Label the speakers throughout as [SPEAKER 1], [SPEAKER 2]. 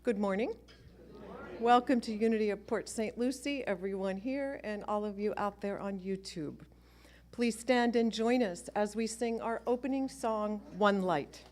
[SPEAKER 1] Good morning. Welcome to Unity of Port St. Lucie, everyone here and all of you out there on YouTube. Please stand and join us as we sing our opening song, One Light.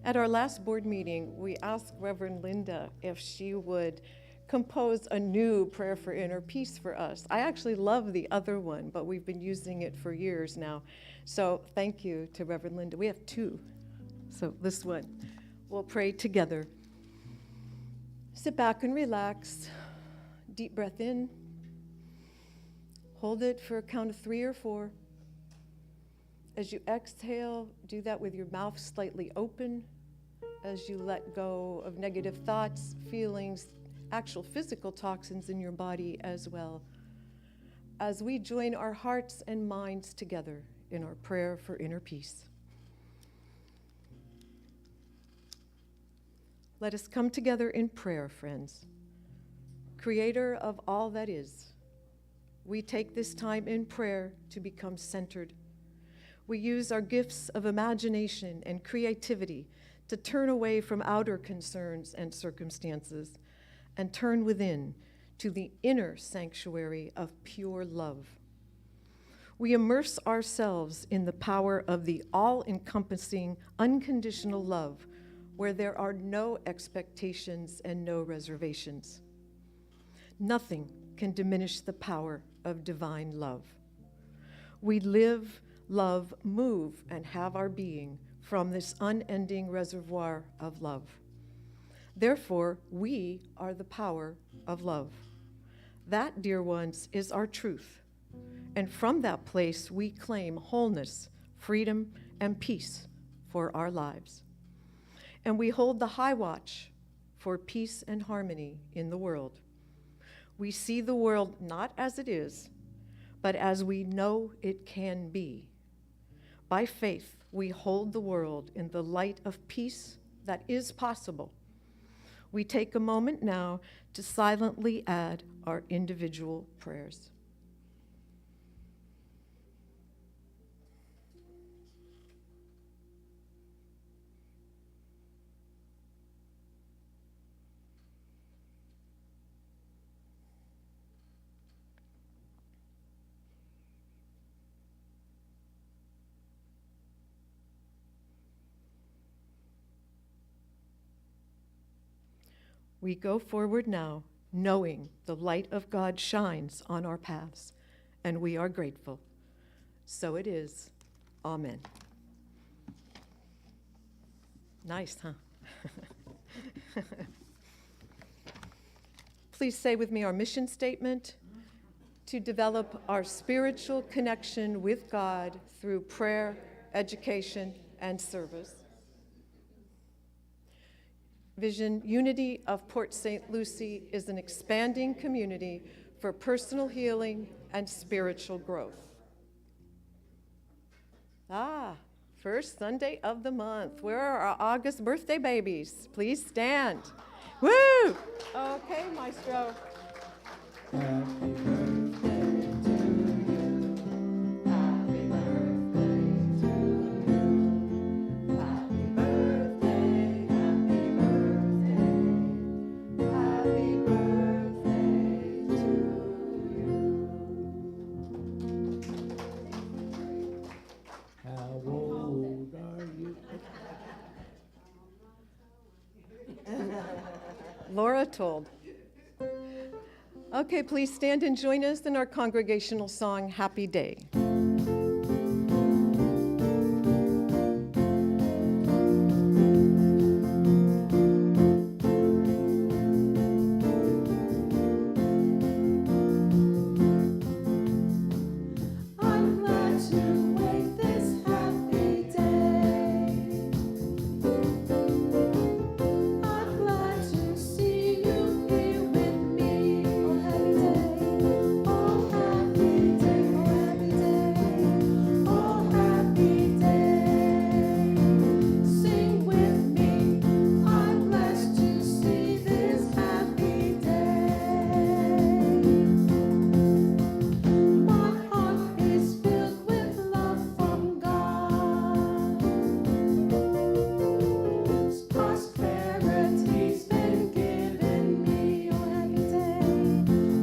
[SPEAKER 1] At our last board meeting, we asked Reverend Linda if she would compose a new prayer for inner peace for us. I actually love the other one, but we've been using it for years now. So thank you to Reverend Linda. We have two. So this one, we'll pray together. Sit back and relax. Deep breath in. Hold it for a count of 3 or 4. As you exhale, do that with your mouth slightly open. As you let go of negative thoughts, feelings, actual physical toxins in your body as well. As we join our hearts and minds together in our prayer for inner peace. Let us come together in prayer, friends. Creator of all that is, we take this time in prayer to become centered. We use our gifts of imagination and creativity to turn away from outer concerns and circumstances and turn within to the inner sanctuary of pure love. We immerse ourselves in the power of the all-encompassing, unconditional love where there are no expectations and no reservations. Nothing can diminish the power of divine love. We live, love, move, and have our being from this unending reservoir of love. Therefore, we are the power of love. That, dear ones, is our truth. And from that place, we claim wholeness, freedom, and peace for our lives. And we hold the high watch for peace and harmony in the world. We see the world not as it is, but as we know it can be. By faith, we hold the world in the light of peace that is possible. We take a moment now to silently add our individual prayers. We go forward now, knowing the light of God shines on our paths, and we are grateful. So it is. Amen. Nice, huh? Please say with me our mission statement: to develop our spiritual connection with God through prayer, education, and service. Vision Unity of Port St. Lucie is an expanding community for personal healing and spiritual growth. Ah, first Sunday of the month. Where are our August birthday babies? Please stand. Woo! Okay, Maestro.
[SPEAKER 2] Happy birthday to you. Happy birthday to you. Happy birthday, happy birthday. Happy birthday to you. How old are you?
[SPEAKER 1] Laura told. Okay, please stand and join us in our congregational song, Happy Day.
[SPEAKER 2] I'm glad to wake this happy day. I'm glad to see you here with me. Oh happy day, oh happy day, oh happy day, oh happy day. Sing with me. I'm blessed to see this happy day. My heart is filled with love from God. Prosperity's been given me.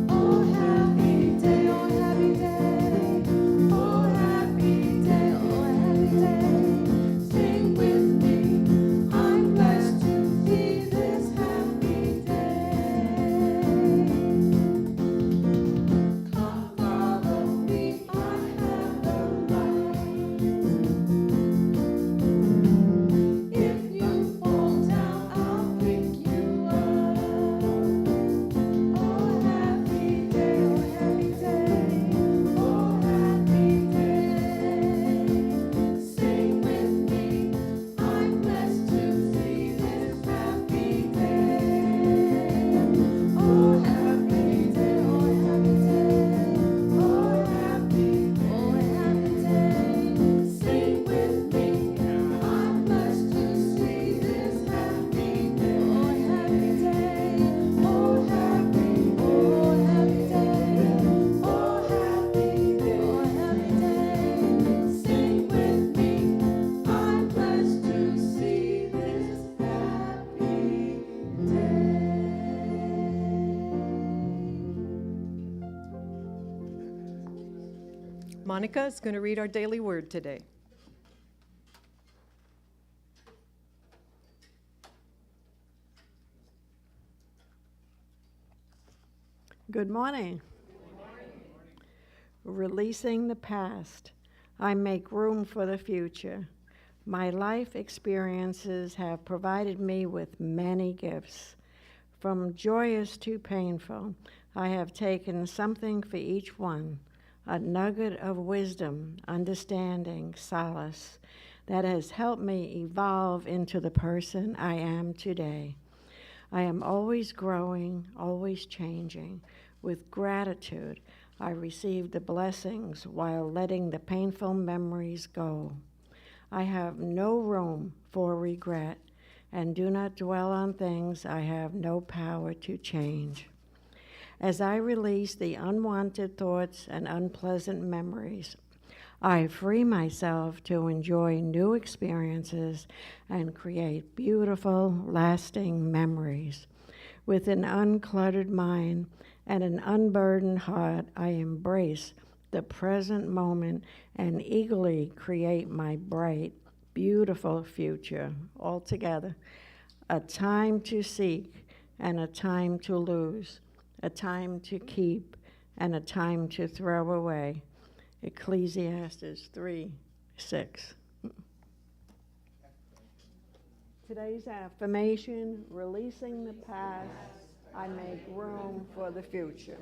[SPEAKER 2] Oh happy day, oh happy day, oh happy day, oh happy day, oh happy day. Sing with me. I'm blessed to see this happy day. Come follow me, I have the right. If you fall down, I'll pick you up. Oh happy day, oh happy day, oh happy day. Sing with me, I'm blessed to see this happy day. Oh happy day, oh happy day, oh happy day. Sing with me, I'm blessed to see this happy day. Oh happy day, oh happy day, oh happy day, oh happy day. Sing with me, I'm blessed to see this happy day.
[SPEAKER 1] Monica is going to read our daily word today.
[SPEAKER 3] Good morning. Releasing the past, I make room for the future. My life experiences have provided me with many gifts. From joyous to painful, I have taken something for each one, a nugget of wisdom, understanding, solace, that has helped me evolve into the person I am today. I am always growing, always changing. With gratitude, I receive the blessings while letting the painful memories go. I have no room for regret and do not dwell on things I have no power to change. As I release the unwanted thoughts and unpleasant memories, I free myself to enjoy new experiences and create beautiful, lasting memories. With an uncluttered mind and an unburdened heart, I embrace the present moment and eagerly create my bright, beautiful future. All together, a time to seek and a time to lose, a time to keep and a time to throw away. Ecclesiastes 3:6. Today's affirmation, releasing the past, I make room for the future.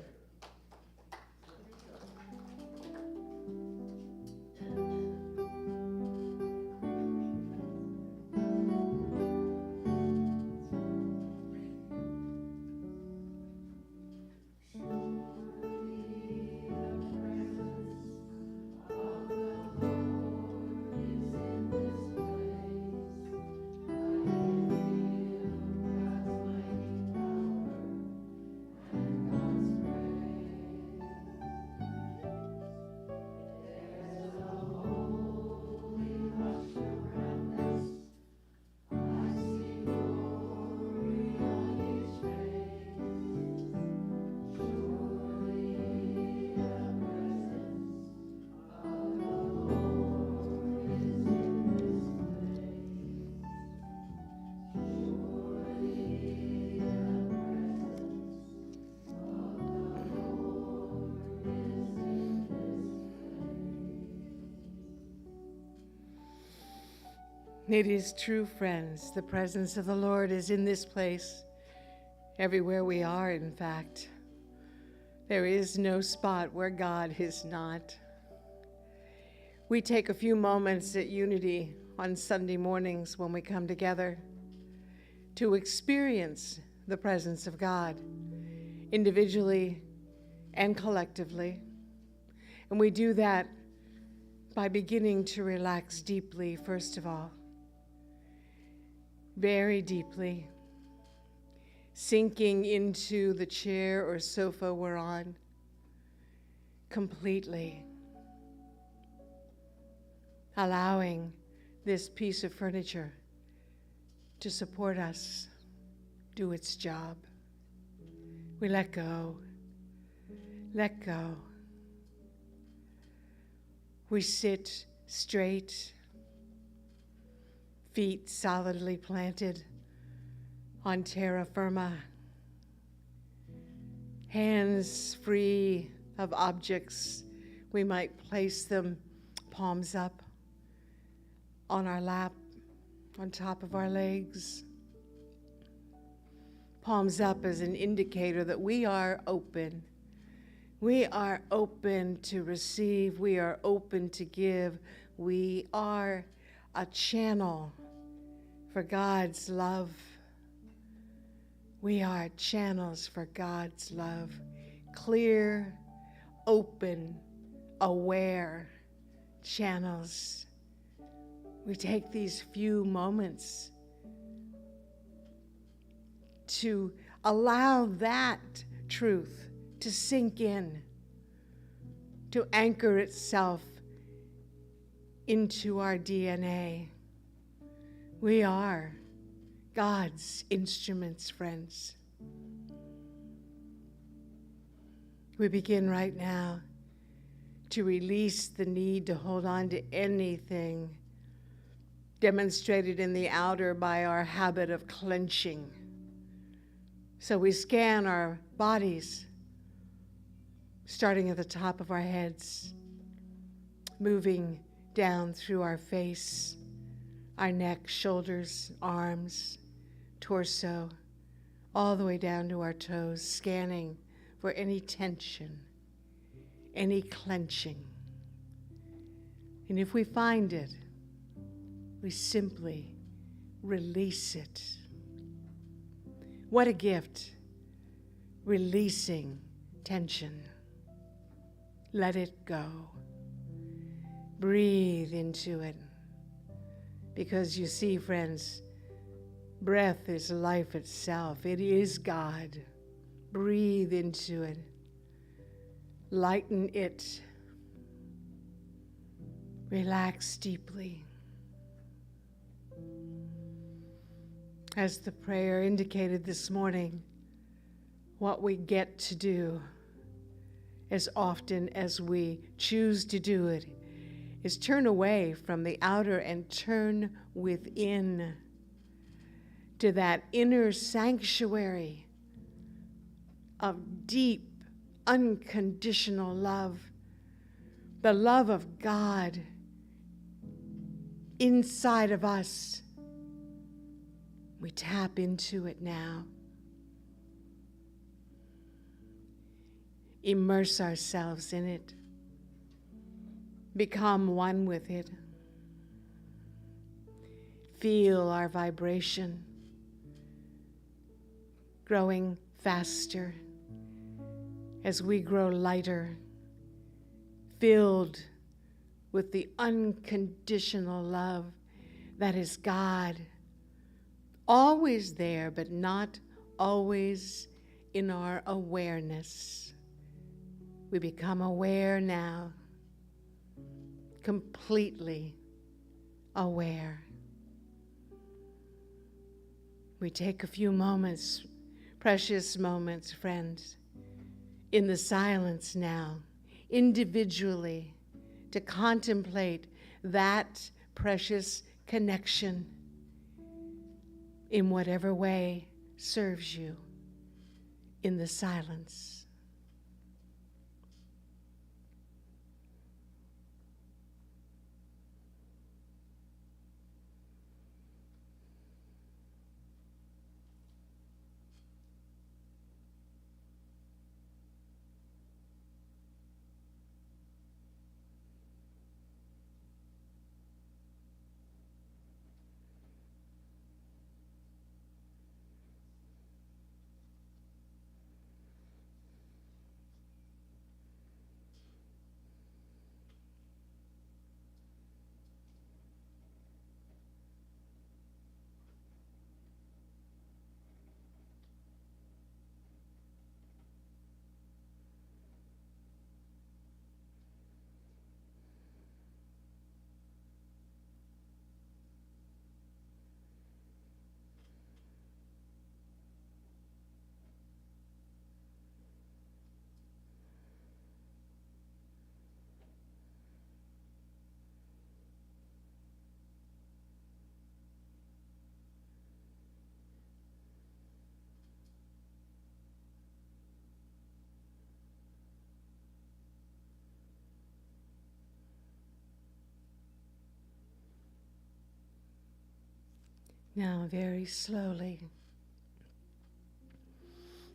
[SPEAKER 4] It is true, friends. The presence of the Lord is in this place, everywhere we are, in fact. There is no spot where God is not. We take a few moments at Unity on Sunday mornings when we come together to experience the presence of God, individually and collectively. And we do that by beginning to relax deeply, first of all. Very deeply, sinking into the chair or sofa we're on completely, allowing this piece of furniture to support us, do its job. We let go, let go. We sit straight, feet solidly planted on terra firma, hands free of objects. We might place them palms up on our lap, on top of our legs. Palms up as an indicator that we are open. We are open to receive. We are open to give. We are a channel for God's love. We are channels for God's love. Clear, open, aware channels. We take these few moments to allow that truth to sink in, to anchor itself into our DNA. We are God's instruments, friends. We begin right now to release the need to hold on to anything demonstrated in the outer by our habit of clenching. So we scan our bodies, starting at the top of our heads, moving down through our face, our neck, shoulders, arms, torso, all the way down to our toes, scanning for any tension, any clenching. And if we find it, we simply release it. What a gift, releasing tension. Let it go. Breathe into it. Because you see, friends, breath is life itself. It is God. Breathe into it. Lighten it. Relax deeply. As the prayer indicated this morning, what we get to do as often as we choose to do it is turn away from the outer and turn within to that inner sanctuary of deep, unconditional love, the love of God inside of us. We tap into it now. Immerse ourselves in it. Become one with it. Feel our vibration growing faster as we grow lighter, filled with the unconditional love that is God. Always there, but not always in our awareness. We become aware now, completely aware. We take a few moments, precious moments, friends, in the silence now, individually, to contemplate that precious connection in whatever way serves you in the silence. Now, very slowly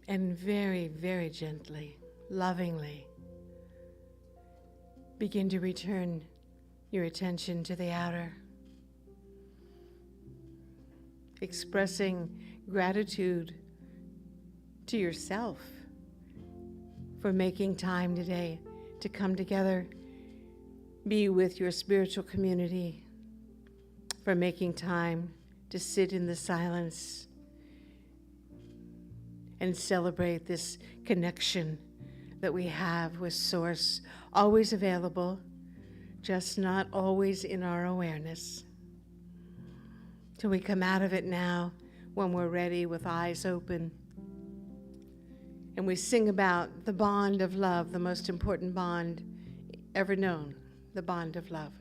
[SPEAKER 4] and very, very gently, lovingly, begin to return your attention to the outer, expressing gratitude to yourself for making time today to come together, be with your spiritual community, for making time to sit in the silence and celebrate this connection that we have with Source, always available, just not always in our awareness. So we come out of it now when we're ready with eyes open. And we sing about the bond of love, the most important bond ever known, the bond of love.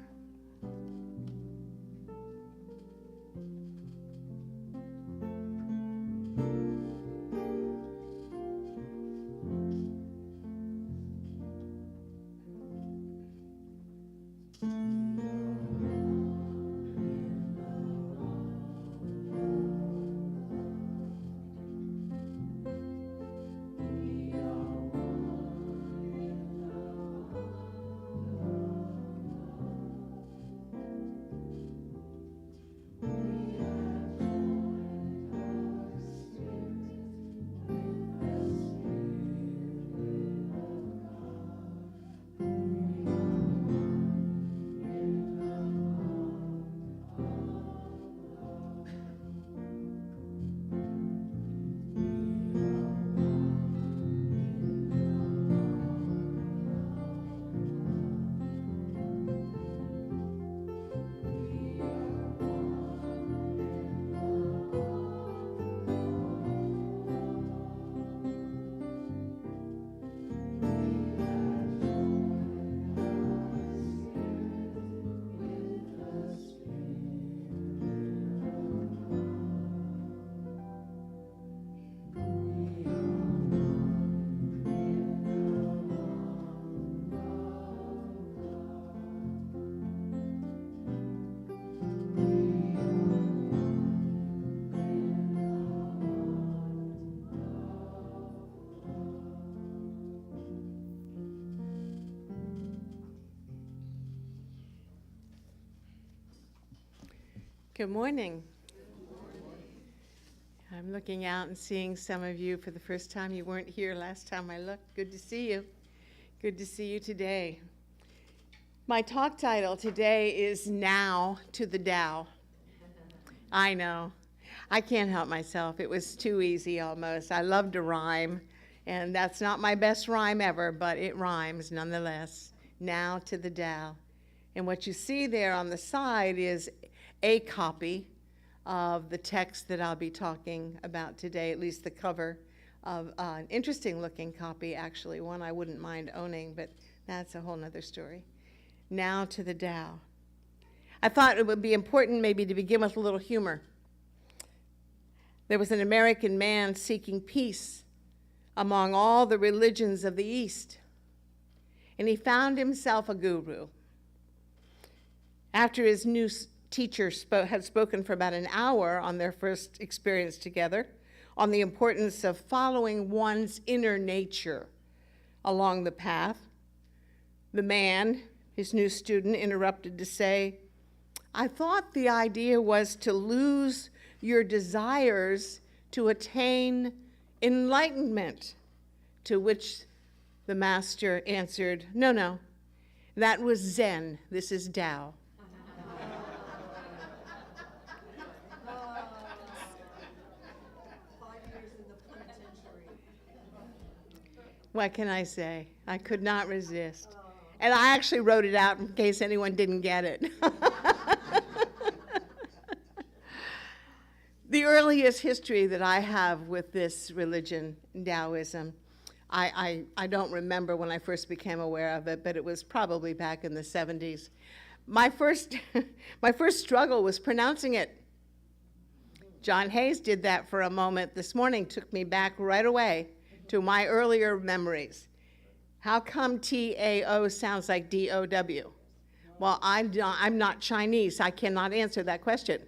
[SPEAKER 4] Good morning. I'm looking out and seeing some of you for the first time. You weren't here last time I looked. Good to see you. Good to see you today. My talk title today is Now to the Tao. I know. I can't help myself. It was too easy almost. I love to rhyme, and that's not my best rhyme ever, but it rhymes nonetheless. Now to the Tao. And what you see there on the side is a copy of the text that I'll be talking about today, at least the cover of an interesting looking copy, actually, one I wouldn't mind owning, but that's a whole nother story. Now to the Tao. I thought it would be important maybe to begin with a little humor. There was an American man seeking peace among all the religions of the East, and he found himself a guru. After his new teacher had spoken for about an hour on their first experience together on the importance of following one's inner nature along the path, the man, his new student, interrupted to say, "I thought the idea was to lose your desires to attain enlightenment," to which the master answered, No, that was Zen. This is Tao." What can I say? I could not resist. And I actually wrote it out in case anyone didn't get it. The earliest history that I have with this religion, Taoism, I don't remember when I first became aware of it, but it was probably back in the 70s. My first struggle was pronouncing it. John Hayes did that for a moment this morning, took me back right away to my earlier memories. How come T-A-O sounds like D-O-W? Well, I'm not Chinese. I cannot answer that question.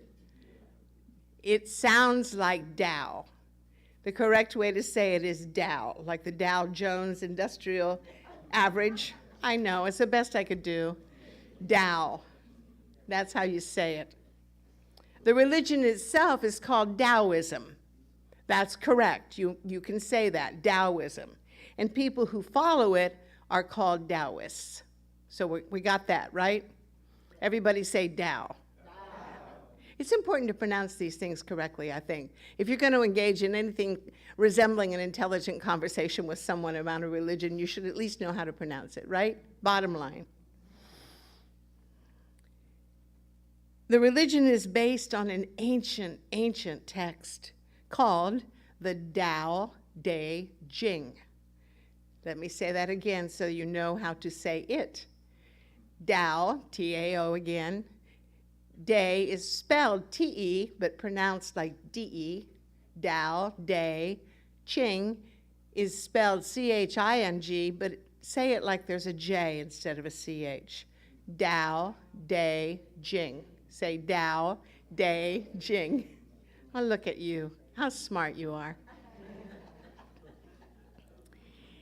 [SPEAKER 4] It sounds like Dow. The correct way to say it is Dow, like the Dow Jones Industrial Average. I know, it's the best I could do. Dow. That's how you say it. The religion itself is called Taoism. That's correct. You can say that, Taoism. And people who follow it are called Taoists. So we got that, right? Everybody say Tao. It's important to pronounce these things correctly, I think. If you're going to engage in anything resembling an intelligent conversation with someone about a religion, you should at least know how to pronounce it, right? Bottom line. The religion is based on an ancient, ancient text called the Tao Te Ching. Let me say that again so you know how to say it. Tao, T-A-O again. Day is spelled T-E, but pronounced like D-E. Tao, Day. Ching is spelled C-H-I-N-G, but say it like there's a J instead of a C-H. Tao, Te Ching. Say Tao, Te Ching. Oh, look at you. How smart you are.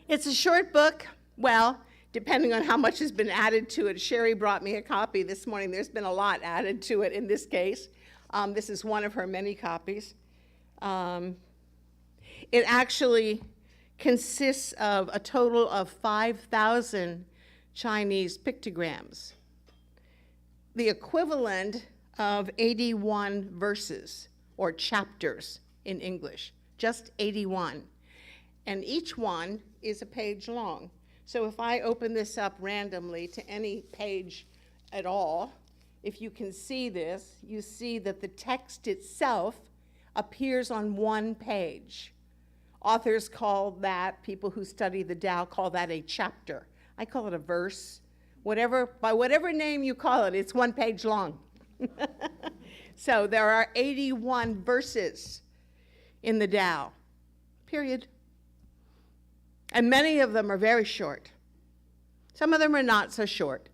[SPEAKER 4] It's a short book. Well, depending on how much has been added to it. Sherry brought me a copy this morning. There's been a lot added to it in this case. This is one of her many copies. It actually consists of a total of 5,000 Chinese pictograms, the equivalent of 81 verses or chapters in English, just 81. And each one is a page long. So if I open this up randomly to any page at all, if you can see this, you see that the text itself appears on one page. Authors call that, people who study the Tao call that a chapter. I call it a verse. By whatever name you call it, it's one page long. So there are 81 verses in the Tao, period. And many of them are very short. Some of them are not so short,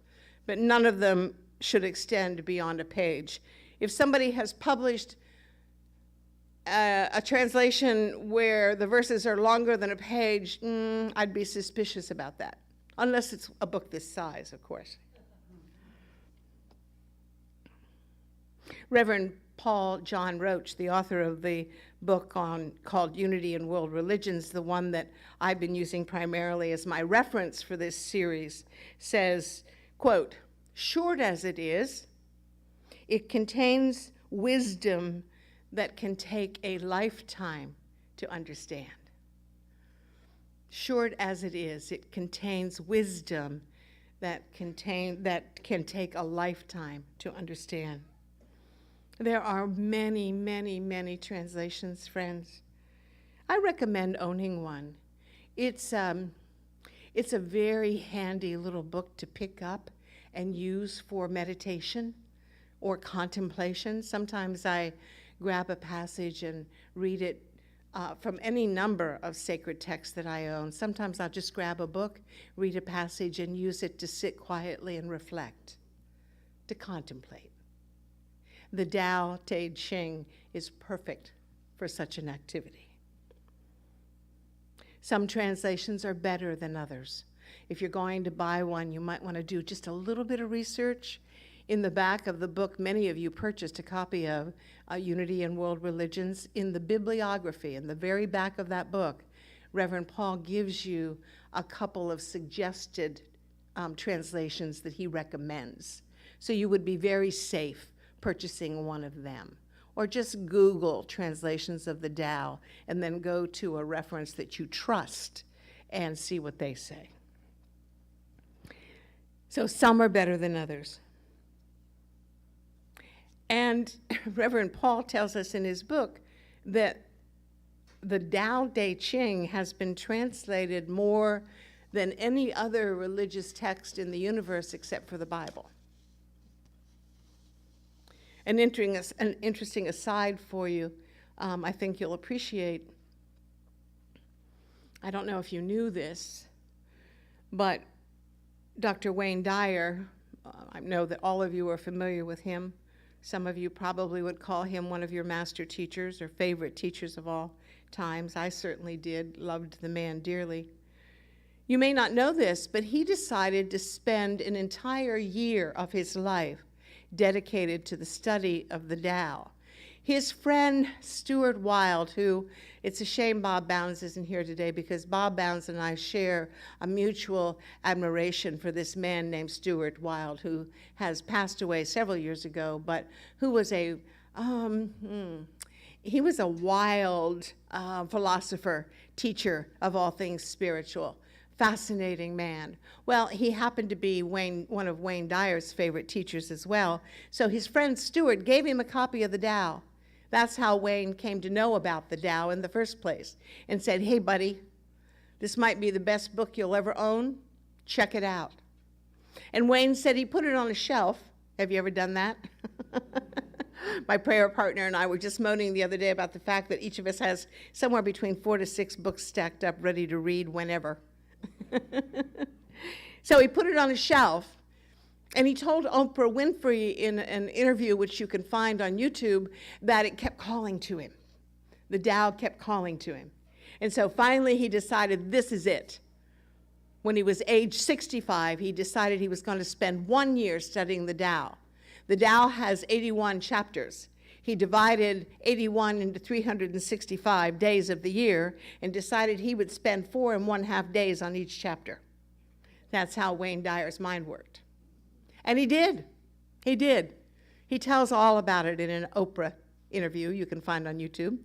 [SPEAKER 4] but none of them should extend beyond a page. If somebody has published a translation where the verses are longer than a page, I'd be suspicious about that, unless it's a book this size, of course. Reverend Paul John Roach, the author of the book called Unity in World Religions, the one that I've been using primarily as my reference for this series, says, quote, "Short as it is, it contains wisdom that can take a lifetime to understand." Short as it is, it contains wisdom that can take a lifetime to understand. There are many, many, many translations, friends. I recommend owning one. It's a very handy little book to pick up and use for meditation or contemplation. Sometimes I grab a passage and read it from any number of sacred texts that I own. Sometimes I'll just grab a book, read a passage, and use it to sit quietly and reflect, to contemplate. The Tao Te Ching is perfect for such an activity. Some translations are better than others. If you're going to buy one, you might want to do just a little bit of research. In the back of the book, many of you purchased a copy of Unity in World Religions. In the bibliography, in the very back of that book, Reverend Paul gives you a couple of suggested translations that he recommends. So you would be very safe purchasing one of them. Or just Google translations of the Tao and then go to a reference that you trust and see what they say. So some are better than others. And Reverend Paul tells us in his book that the Tao Te Ching has been translated more than any other religious text in the universe except for the Bible. An interesting aside for you, I think you'll appreciate. I don't know if you knew this, but Dr. Wayne Dyer, I know that all of you are familiar with him, Some of you probably would call him one of your master teachers or favorite teachers of all times. I certainly did, loved the man dearly. You may not know this, but he decided to spend an entire year of his life dedicated to the study of the Tao. His friend Stuart Wilde, who, it's a shame Bob Bounds isn't here today because Bob Bounds and I share a mutual admiration for this man named Stuart Wilde, who has passed away several years ago, but who was he was a wild philosopher, teacher of all things spiritual. Fascinating man. Well, he happened to be one of Wayne Dyer's favorite teachers as well. So his friend Stuart gave him a copy of the Tao. That's how Wayne came to know about the Tao in the first place, and said, "Hey, buddy, this might be the best book you'll ever own. Check it out." And Wayne said he put it on a shelf. Have you ever done that? My prayer partner and I were just moaning the other day about the fact that each of us has somewhere between 4 to 6 books stacked up ready to read whenever. So he put it on a shelf, and he told Oprah Winfrey in an interview, which you can find on YouTube, that it kept calling to him. The Tao kept calling to him. And so finally he decided this is it. When he was age 65, he decided he was going to spend 1 year studying the Tao. The Tao has 81 chapters. He divided 81 into 365 days of the year and decided he would spend 4½ days on each chapter. That's how Wayne Dyer's mind worked. And he did. He did. He tells all about it in an Oprah interview you can find on YouTube.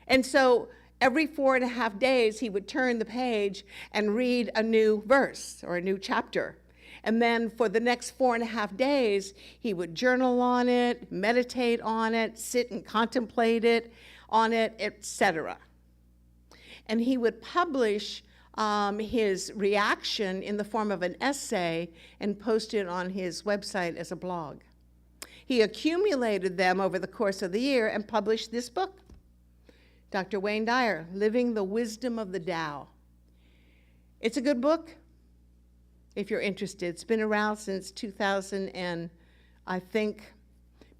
[SPEAKER 4] And so every 4½ days, he would turn the page and read a new verse or a new chapter. And then for the next 4½ days, he would journal on it, meditate on it, sit and contemplate it, on it, etc. And he would publish his reaction in the form of an essay and post it on his website as a blog. He accumulated them over the course of the year and published this book, Dr. Wayne Dyer, Living the Wisdom of the Tao. It's a good book. If you're interested. It's been around since 2000 and I think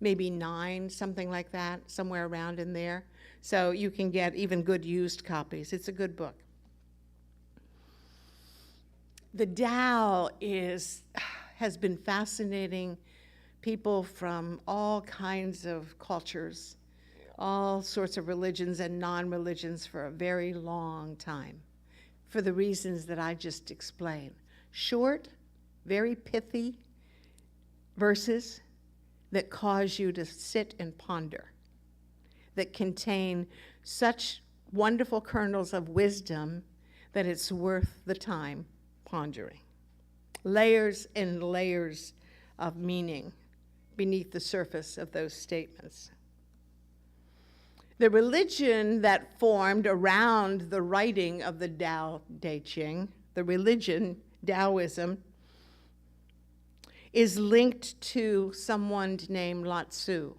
[SPEAKER 4] maybe 9, something like that, somewhere around in there. So you can get even good used copies. It's a good book. The Tao has been fascinating people from all kinds of cultures, all sorts of religions and non-religions for a very long time, for the reasons that I just explained. Short, very pithy verses that cause you to sit and ponder, that contain such wonderful kernels of wisdom that it's worth the time pondering. Layers and layers of meaning beneath the surface of those statements. The religion that formed around the writing of the Tao Te Ching, the religion Taoism, is linked to someone named Lucie,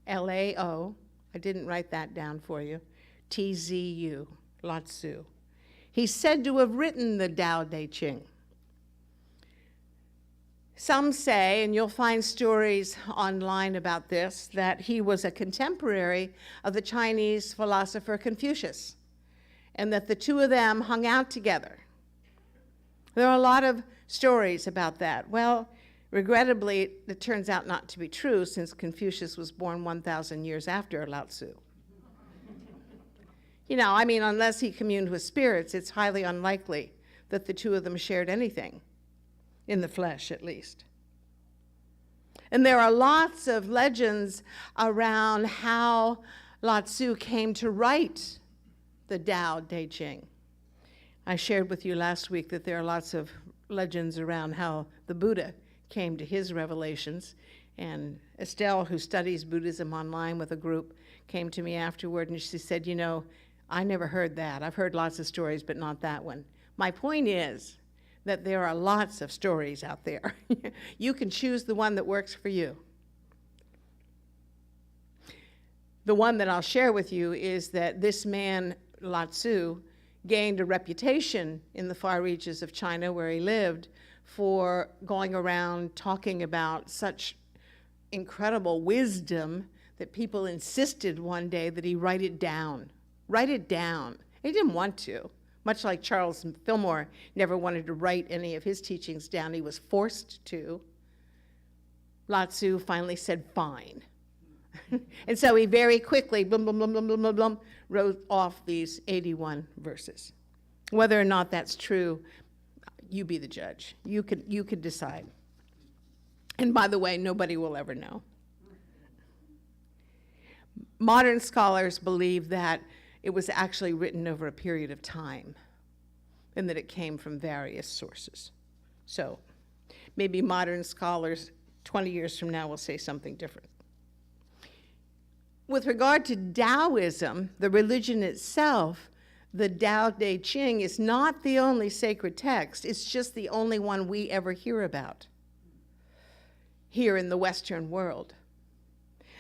[SPEAKER 4] L-A-O, I didn't write that down for you, T-Z-U, Lucie. He's said to have written the Tao Te Ching. Some say, and you'll find stories online about this, that he was a contemporary of the Chinese philosopher Confucius, and that the two of them hung out together. There are a lot of stories about that. Well, regrettably, it turns out not to be true, since Confucius was born 1,000 years after Lucie. You know, I mean, unless he communed with spirits, it's highly unlikely that the two of them shared anything, in the flesh at least. And there are lots of legends around how Lucie came to write the Tao Te Ching. I shared with you last week that there are lots of legends around how the Buddha came to his revelations. And Estelle, who studies Buddhism online with a group, came to me afterward and she said, you know, I never heard that. I've heard lots of stories, but not that one. My point is that there are lots of stories out there. You can choose the one that works for you. The one that I'll share with you is that this man, Lucie, gained a reputation in the far reaches of China where he lived for going around talking about such incredible wisdom that people insisted one day that he write it down. Write it down. He didn't want to. Much like Charles Fillmore never wanted to write any of his teachings down. He was forced to. Lao Tzu finally said, fine. And so he very quickly, blum, blum, blum, blum, blum, blum, blum, wrote off these 81 verses. Whether or not that's true, you be the judge. You could decide. And by the way, nobody will ever know. Modern scholars believe that it was actually written over a period of time and that it came from various sources. So maybe modern scholars 20 years from now will say something different. With regard to Taoism, the religion itself, the Tao Te Ching is not the only sacred text. It's just the only one we ever hear about here in the Western world.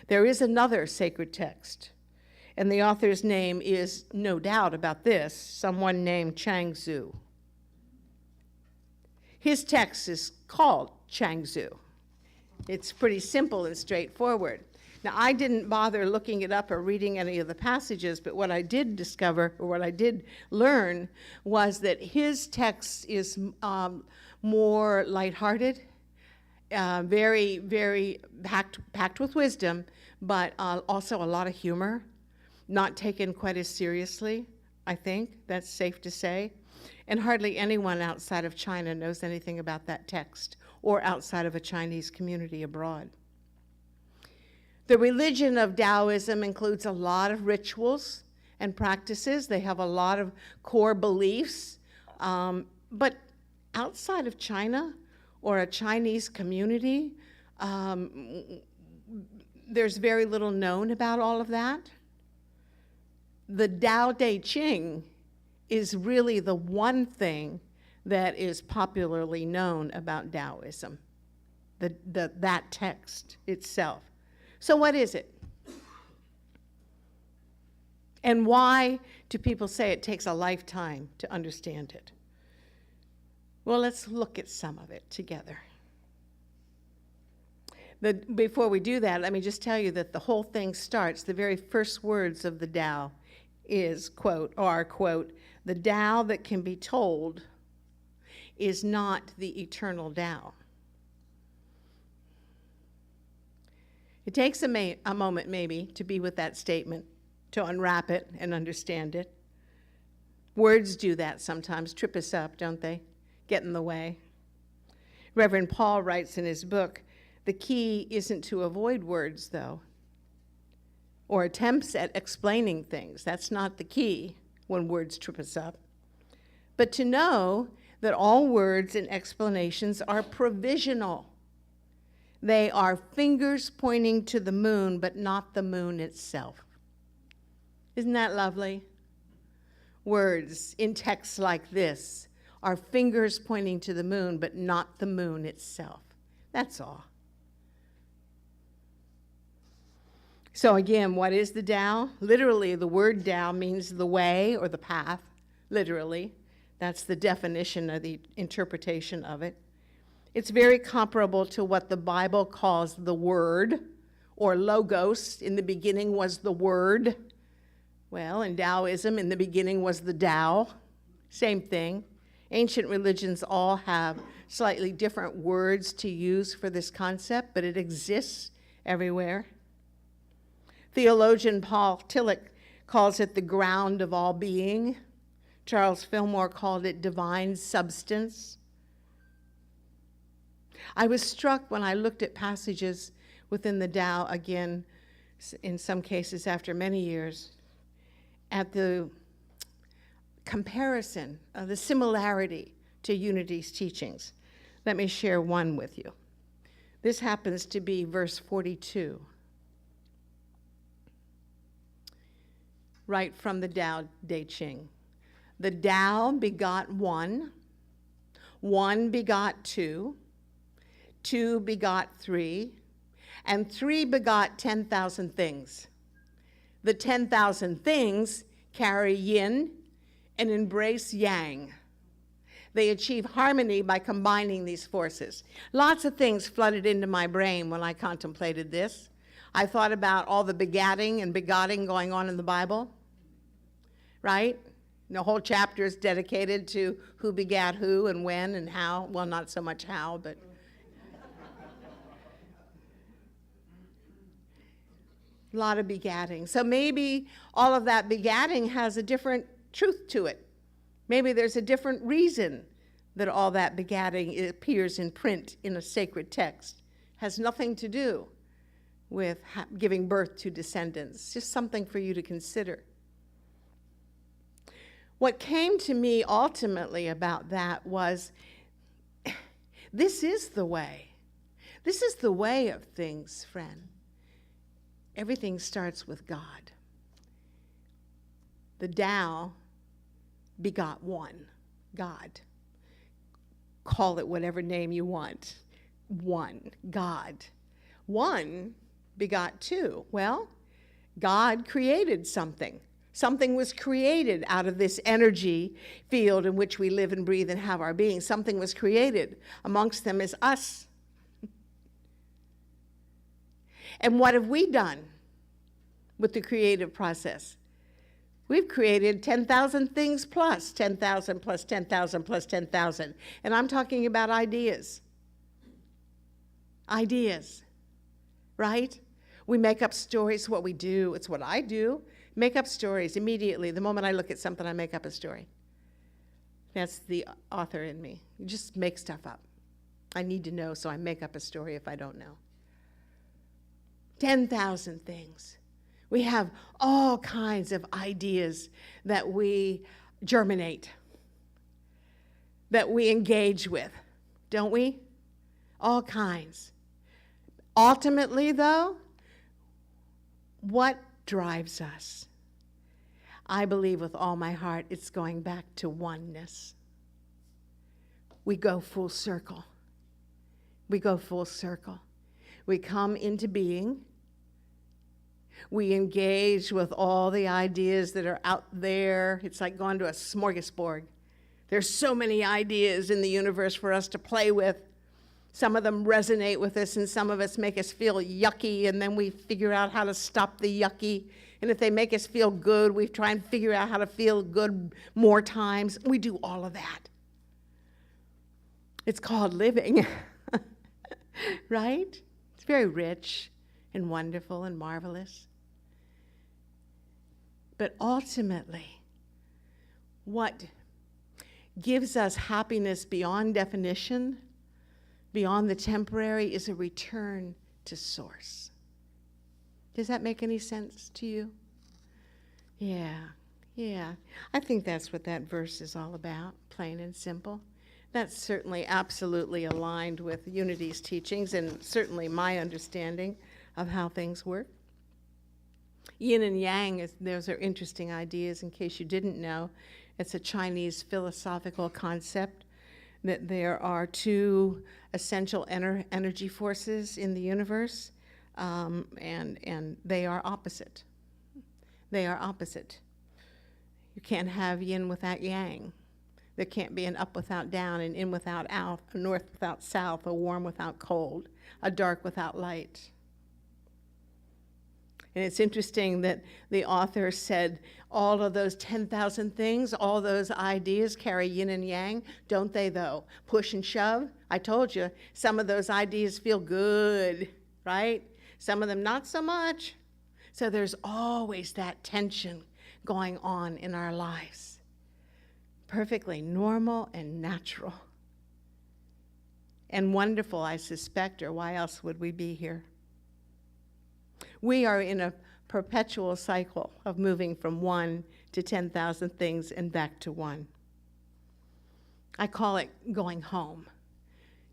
[SPEAKER 4] There is another sacred text, and the author's name is, no doubt about this, someone named Chuang Tzu. His text is called Chuang Tzu. It's pretty simple and straightforward. Now, I didn't bother looking it up or reading any of the passages, but what I did discover, or what I did learn, was that his text is more lighthearted, very, very packed with wisdom, but also a lot of humor, not taken quite as seriously, I think. That's safe to say. And hardly anyone outside of China knows anything about that text, or outside of a Chinese community abroad. The religion of Taoism includes a lot of rituals and practices. They have a lot of core beliefs. But outside of China or a Chinese community, there's very little known about all of that. The Tao Te Ching is really the one thing that is popularly known about Taoism, that text itself. So what is it? And why do people say it takes a lifetime to understand it? Well, let's look at some of it together. Before we do that, let me just tell you that the whole thing starts, the very first words of the Tao is, quote, the Tao that can be told is not the eternal Tao. It takes a moment, maybe, to be with that statement, to unwrap it and understand it. Words do that sometimes, trip us up, don't they? Get in the way. Reverend Paul writes in his book, the key isn't to avoid words, though, or attempts at explaining things. That's not the key when words trip us up. But to know that all words and explanations are provisional. They are fingers pointing to the moon, but not the moon itself. Isn't that lovely? Words in texts like this are fingers pointing to the moon, but not the moon itself. That's all. So again, what is the Tao? Literally, the word Tao means the way or the path, literally. That's the definition of the interpretation of it. It's very comparable to what the Bible calls the Word, or Logos. In the beginning was the Word. Well, in Taoism, in the beginning was the Tao. Same thing. Ancient religions all have slightly different words to use for this concept, but it exists everywhere. Theologian Paul Tillich calls it the ground of all being. Charles Fillmore called it divine substance. I was struck when I looked at passages within the Tao, again, in some cases after many years, at the comparison, the similarity to Unity's teachings. Let me share one with you. This happens to be verse 42, right from the Tao Te Ching. The Tao begot one, one begot two, two begot three, and three begot 10,000 things. The 10,000 things carry yin and embrace yang. They achieve harmony by combining these forces. Lots of things flooded into my brain when I contemplated this. I thought about all the begatting and begotten going on in the Bible, right? The whole chapter is dedicated to who begat who and when and how. Well, not so much how, but a lot of begatting. So maybe all of that begatting has a different truth to it. Maybe there's a different reason that all that begatting appears in print in a sacred text. Has nothing to do with giving birth to descendants. Just something for you to consider. What came to me ultimately about that was, this is the way. This is the way of things, friend. Everything starts with God. The Tao begot one, God. Call it whatever name you want. One, God. One begot two. Well, God created something. Something was created out of this energy field in which we live and breathe and have our being. Something was created. Amongst them is us. And what have we done with the creative process? We've created 10,000 things plus 10,000 plus 10,000 plus 10,000. And I'm talking about ideas. Ideas, right? We make up stories, what we do. It's what I do. Make up stories immediately. The moment I look at something, I make up a story. That's the author in me. You just make stuff up. I need to know, so I make up a story if I don't know. 10,000 things. We have all kinds of ideas that we germinate, that we engage with, don't we? All kinds. Ultimately, though, what drives us? I believe with all my heart it's going back to oneness. We go full circle. We go full circle. We come into being. We engage with all the ideas that are out there. It's like going to a smorgasbord. There's so many ideas in the universe for us to play with. Some of them resonate with us, and some of us make us feel yucky, and then we figure out how to stop the yucky. And if they make us feel good, we try and figure out how to feel good more times. We do all of that. It's called living, right? It's very rich and wonderful and marvelous. But ultimately, what gives us happiness beyond definition, beyond the temporary, is a return to source. Does that make any sense to you? Yeah. I think that's what that verse is all about, plain and simple. That's certainly absolutely aligned with Unity's teachings and certainly my understanding of how things work. Yin and yang, those are interesting ideas in case you didn't know. It's a Chinese philosophical concept that there are two essential energy forces in the universe, and they are opposite. They are opposite. You can't have yin without yang. There can't be an up without down, an in without out, a north without south, a warm without cold, a dark without light. And it's interesting that the author said all of those 10,000 things, all those ideas carry yin and yang, don't they though? Push and shove. I told you, some of those ideas feel good, right? Some of them not so much. So there's always that tension going on in our lives. Perfectly normal and natural. And wonderful, I suspect, or why else would we be here? We are in a perpetual cycle of moving from one to 10,000 things and back to one. I call it going home,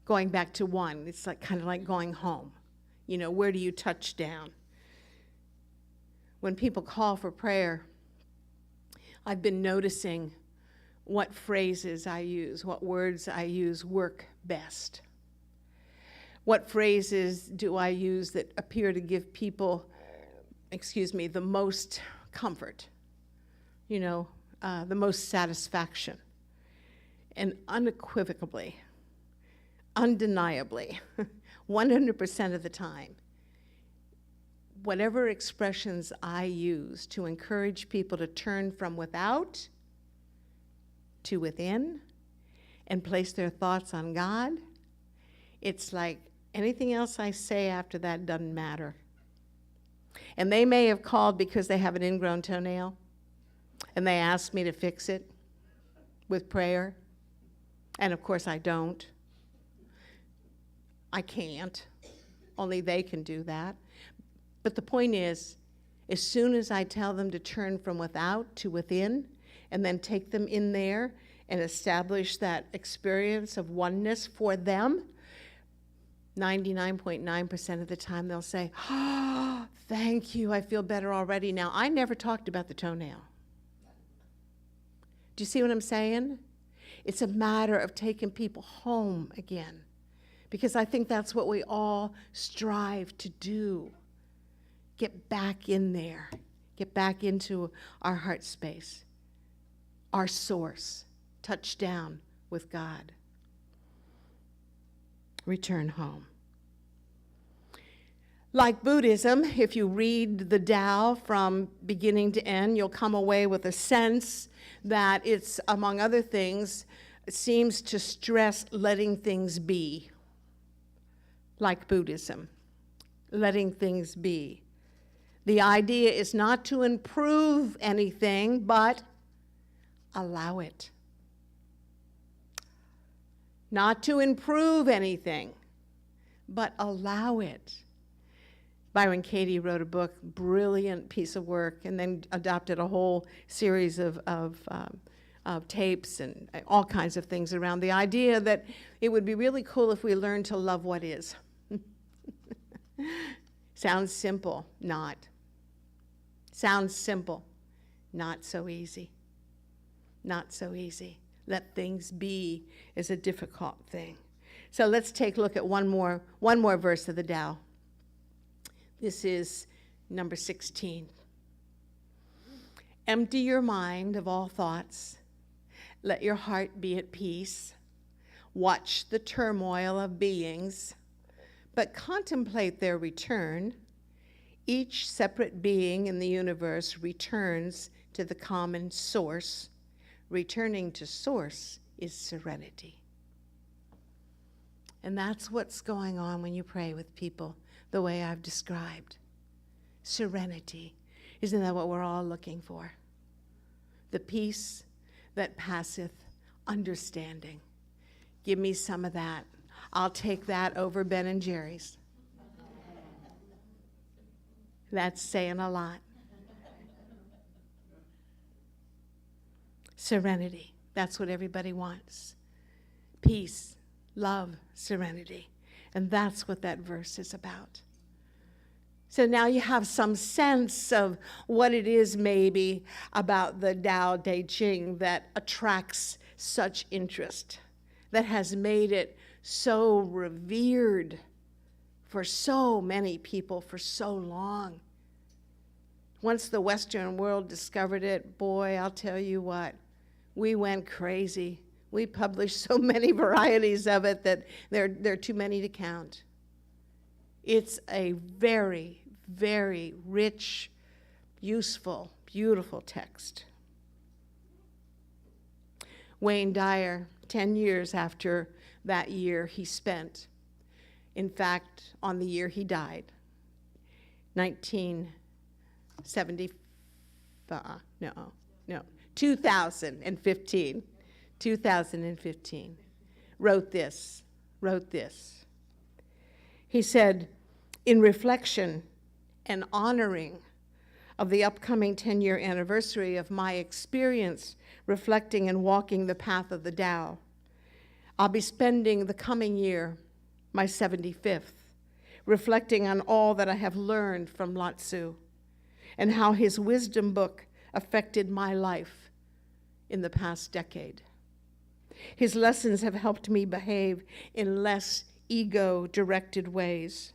[SPEAKER 4] going back to one. It's like kind of like going home. You know, where do you touch down? When people call for prayer, I've been noticing what phrases I use, what words I use work best. What phrases do I use that appear to give people, the most comfort, the most satisfaction? and unequivocally, undeniably, 100% of the time, whatever expressions I use to encourage people to turn from without to within and place their thoughts on God, it's like anything else I say after that doesn't matter. And they may have called because they have an ingrown toenail, and they asked me to fix it with prayer. And of course I don't. I can't. Only they can do that. But the point is, as soon as I tell them to turn from without to within, and then take them in there and establish that experience of oneness for them, 99.9% of the time they'll say, "Oh, thank you, I feel better already now." I never talked about the toenail. Do you see what I'm saying? It's a matter of taking people home again, because I think that's what we all strive to do. Get back in there. Get back into our heart space, our source. Touch down with God. Return home. Like Buddhism, if you read the Tao from beginning to end, you'll come away with a sense that it's, among other things, seems to stress letting things be. Like Buddhism, letting things be. The idea is not to improve anything, but allow it. Not to improve anything, but allow it. Byron Katie wrote a book, brilliant piece of work, and then adopted a whole series of tapes and all kinds of things around the idea that it would be really cool if we learned to love what is. Sounds simple, not. Sounds simple, not so easy. Not so easy. Let things be is a difficult thing. So let's take a look at one more verse of the Tao. This is number 16. Empty your mind of all thoughts. Let your heart be at peace. Watch the turmoil of beings, but contemplate their return. Each separate being in the universe returns to the common source. Returning to source is serenity. And that's what's going on when you pray with people the way I've described. Serenity. Isn't that what we're all looking for? The peace that passeth understanding. Give me some of that. I'll take that over Ben and Jerry's. That's saying a lot. Serenity. That's what everybody wants. Peace, love, serenity. And that's what that verse is about. So now you have some sense of what it is maybe about the Tao Te Ching that attracts such interest, that has made it so revered for so many people for so long. Once the Western world discovered it, boy, I'll tell you what, we went crazy. We published so many varieties of it that there are too many to count. It's a very, very rich, useful, beautiful text. Wayne Dyer, 10 years after that year he spent, in fact, on the year he died, 2015, wrote this. He said, in reflection and honoring of the upcoming 10-year anniversary of my experience reflecting and walking the path of the Tao, I'll be spending the coming year, my 75th, reflecting on all that I have learned from Lao Tzu and how his wisdom book affected my life in the past decade. His lessons have helped me behave in less ego-directed ways,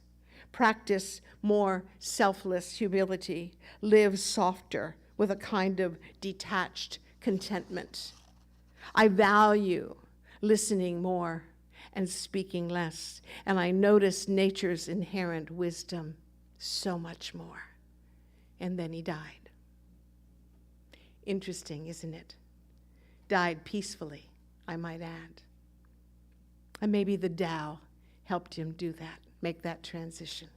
[SPEAKER 4] practice more selfless humility, live softer with a kind of detached contentment. I value listening more and speaking less. And I noticed nature's inherent wisdom so much more. And then he died. Interesting, isn't it? Died peacefully, I might add. And maybe the Tao helped him do that, make that transition.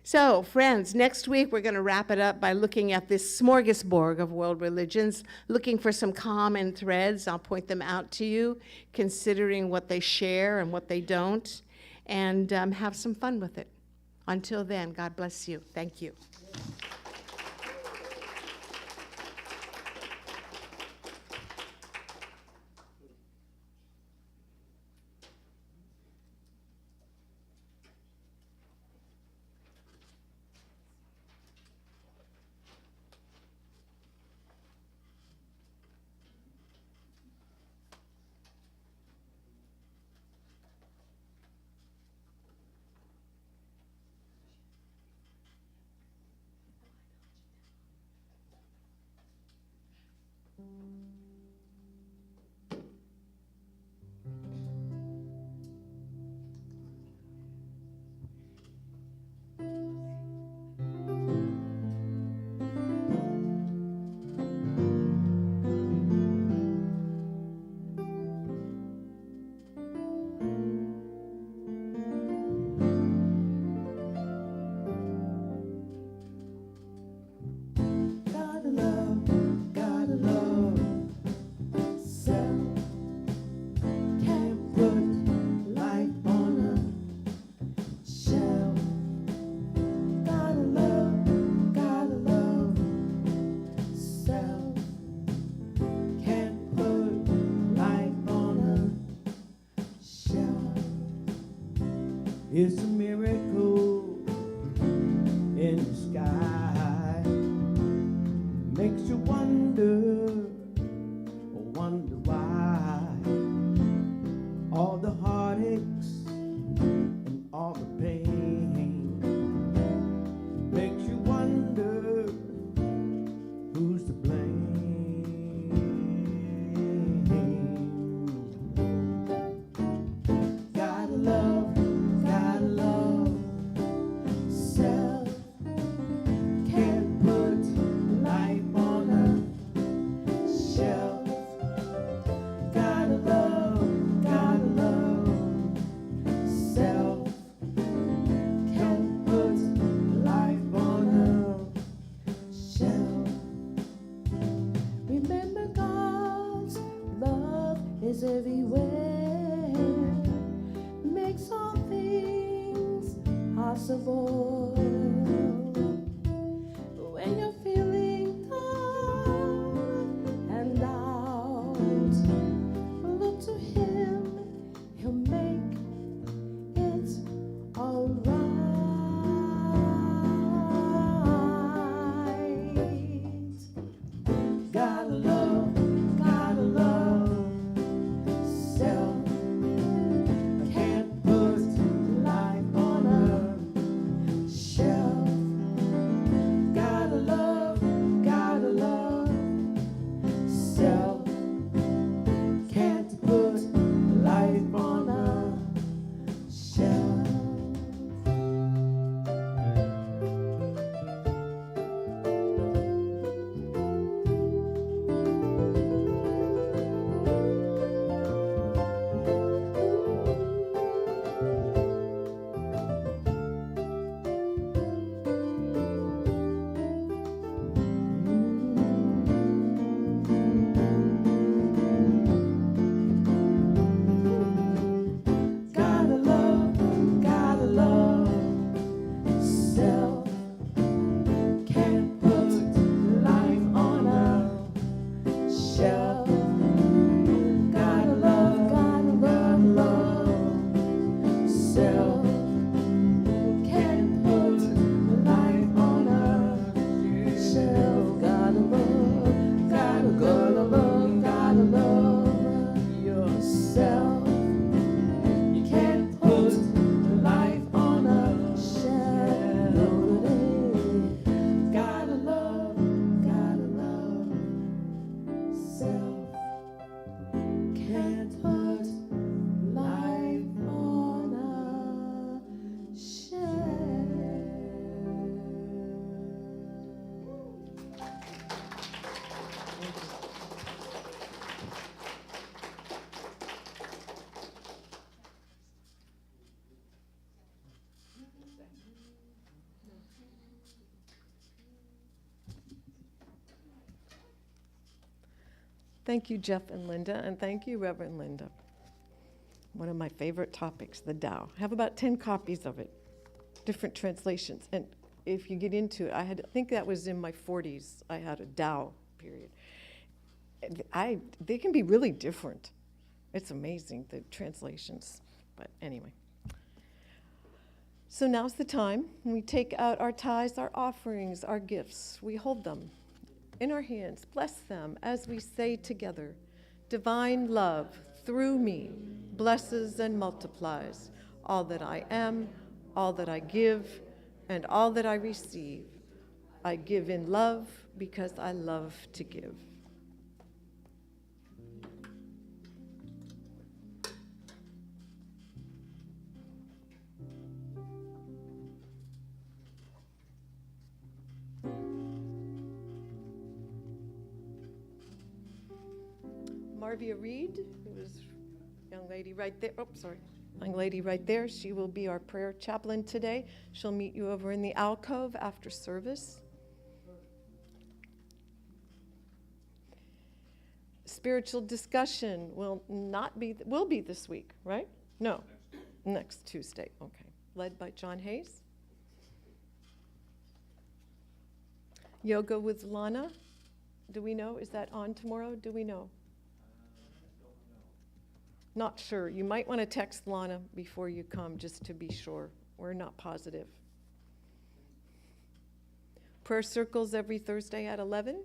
[SPEAKER 4] So, friends, next week we're going to wrap it up by looking at this smorgasbord of world religions, looking for some common threads. I'll point them out to you, considering what they share and what they don't, and have some fun with it. Until then, God bless you. Thank you.
[SPEAKER 2] Gotta love self. Can't put life on a shelf. Gotta love self. Can't put life on a shelf. It's a miracle in the sky. Makes you wonder why all the heartaches and all the pain makes you wonder who's to blame. Gotta love self. Can't put life on a shelf. Gotta love self. Can't put life on a shelf. Remember, God's love is everywhere. Makes all things possible. When you're feeling down and out, look to Him. He'll make it alright. Gotta love self. Can't put life on a shelf.
[SPEAKER 1] Thank you, Jeff and Linda, and thank you, Reverend Linda. One of my favorite topics, the Tao. I have about 10 copies of it, different translations. And if you get into it, I think that was in my 40s, I had a Tao period. They can be really different. It's amazing, the translations. But anyway. So now's the time when we take out our tithes, our offerings, our gifts. We hold them in our hands, bless them as we say together, divine love through me blesses and multiplies all that I am, all that I give, and all that I receive. I give in love because I love to give. Marvia Reed, who is a young lady right there. Oh, sorry. Young lady right there. She will be our prayer chaplain today. She'll meet you over in the alcove after service. Spiritual discussion will be this week, right? No, next Tuesday. Okay. Led by John Hayes. Yoga with Lana. Do we know? Is that on tomorrow? Do we know? Not sure. You might want to text Lana before you come just to be sure. We're not positive. Prayer circles every Thursday at 11.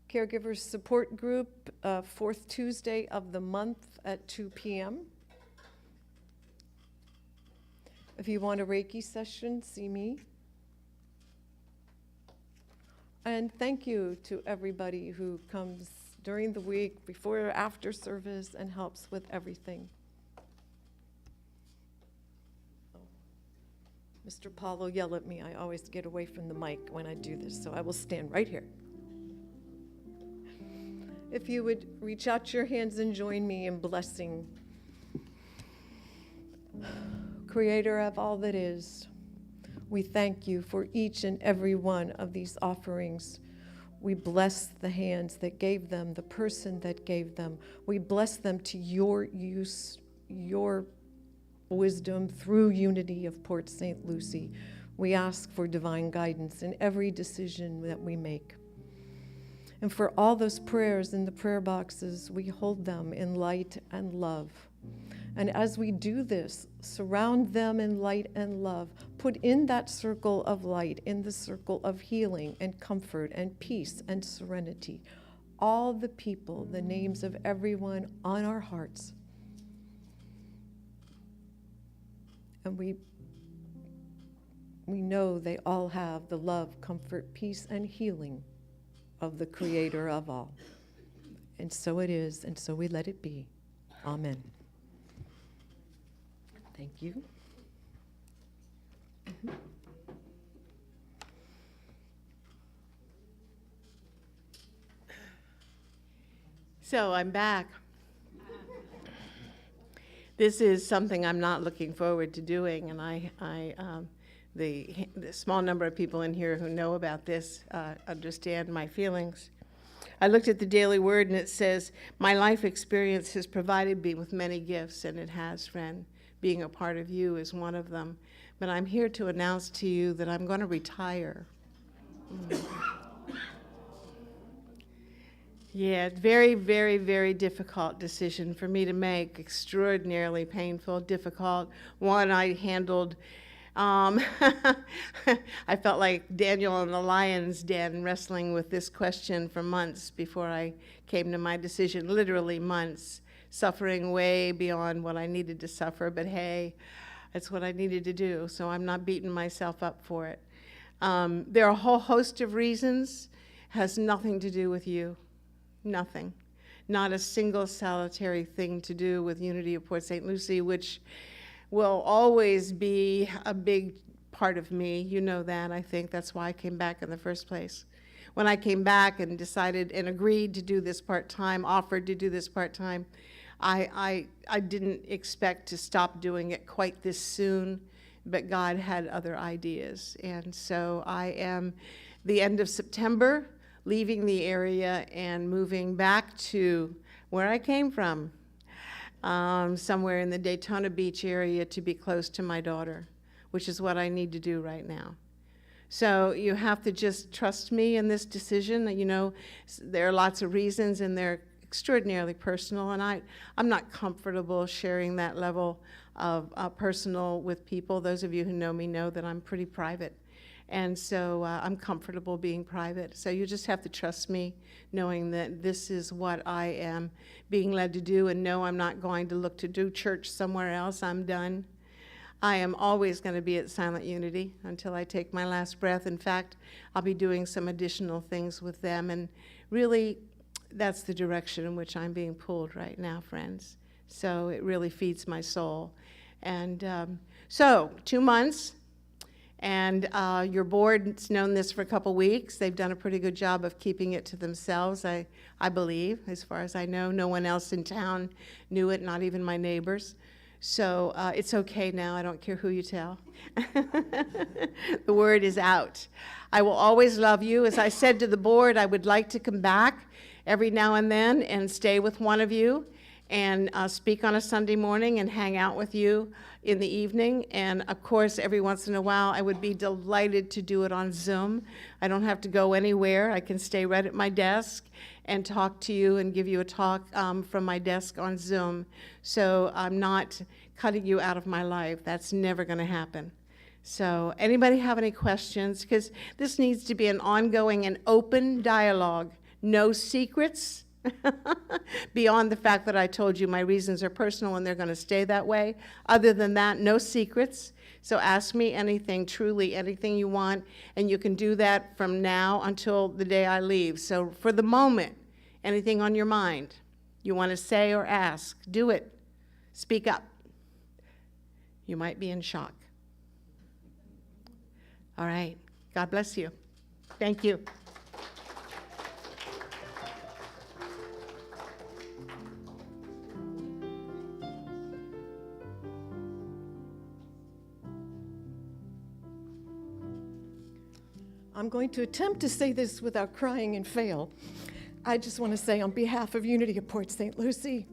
[SPEAKER 1] Caregivers support group, fourth Tuesday of the month at 2 p.m. If you want a Reiki session, see me. And thank you to everybody who comes during the week, before or after service, and helps with everything. Mr. Paul will yell at me. I always get away from the mic when I do this, so I will stand right here. If you would reach out your hands and join me in blessing. Creator of all that is, we thank you for each and every one of these offerings. We bless the hands that gave them, the person that gave them. We bless them to your use, your wisdom through Unity of Port St. Lucie. We ask for divine guidance in every decision that we make. And for all those prayers in the prayer boxes, we hold them in light and love. And as we do this, surround them in light and love. Put in that circle of light, in the circle of healing and comfort and peace and serenity, all the people, the names of everyone on our hearts. And we know they all have the love, comfort, peace, and healing of the Creator of all. And so it is, and so we let it be. Amen. Thank you.
[SPEAKER 4] So I'm back. This is something I'm not looking forward to doing, and the small number of people in here who know about this understand my feelings. I looked at the Daily Word, and it says, my life experience has provided me with many gifts, and it has, friend. Being a part of you is one of them. But I'm here to announce to you that I'm going to retire. Yeah, very, very, very difficult decision for me to make. Extraordinarily painful, difficult. One I handled. I felt like Daniel in the lion's den wrestling with this question for months before I came to my decision, literally months. Suffering way beyond what I needed to suffer, but hey, it's what I needed to do, so I'm not beating myself up for it. There are a whole host of reasons, has nothing to do with you, nothing. Not a single solitary thing to do with Unity of Port St. Lucie, which will always be a big part of me. You know that, I think. That's why I came back in the first place. When I came back and decided and agreed to do this part-time, offered to do this part-time, I didn't expect to stop doing it quite this soon, but God had other ideas. And so I am, the end of September, leaving the area and moving back to where I came from, somewhere in the Daytona Beach area to be close to my daughter, which is what I need to do right now. So you have to just trust me in this decision. You know, there are lots of reasons, and they're extraordinarily personal, and I'm not comfortable sharing that level of personal with people. Those of you who know me know that I'm pretty private, and so I'm comfortable being private. So you just have to trust me, knowing that this is what I am being led to do, and no, I'm not going to look to do church somewhere else. I'm done. I am always going to be at Silent Unity until I take my last breath. In fact, I'll be doing some additional things with them, and really, that's the direction in which I'm being pulled right now, friends. So it really feeds my soul. And so 2 months, and your board's known this for a couple weeks. They've done a pretty good job of keeping it to themselves, I believe. As far as I know, no one else in town knew it, not even my neighbors. So it's okay now. I don't care who you tell. The word is out. I will always love you. As I said to the board, I would like to come back every now and then and stay with one of you and speak on a Sunday morning and hang out with you in the evening. And of course, every once in a while, I would be delighted to do it on Zoom. I don't have to go anywhere. I can stay right at my desk and talk to you and give you a talk from my desk on Zoom. So I'm not cutting you out of my life. That's never going to happen. So anybody have any questions? Because this needs to be an ongoing and open dialogue. No secrets beyond the fact that I told you my reasons are personal and they're going to stay that way. Other than that, no secrets. So ask me anything, truly anything you want, and you can do that from now until the day I leave. So for the moment, anything on your mind you want to say or ask, do it. Speak up. You might be in shock. All right. God bless you. Thank you.
[SPEAKER 1] I'm going to attempt to say this without crying and fail. I just want to say on behalf of Unity of Port St. Lucie,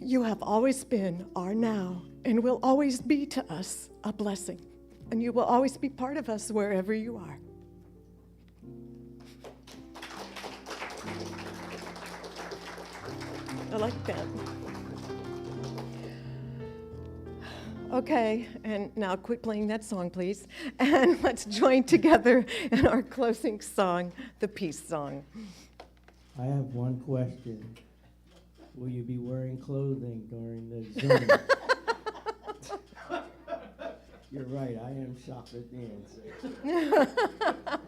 [SPEAKER 1] you have always been, are now, and will always be to us a blessing. And you will always be part of us wherever you are. I like that. Okay, and now quit playing that song, please. And let's join together in our closing song, the peace song.
[SPEAKER 5] I have one question. Will you be wearing clothing during the Zoom? You're right, I am shocked at the answer.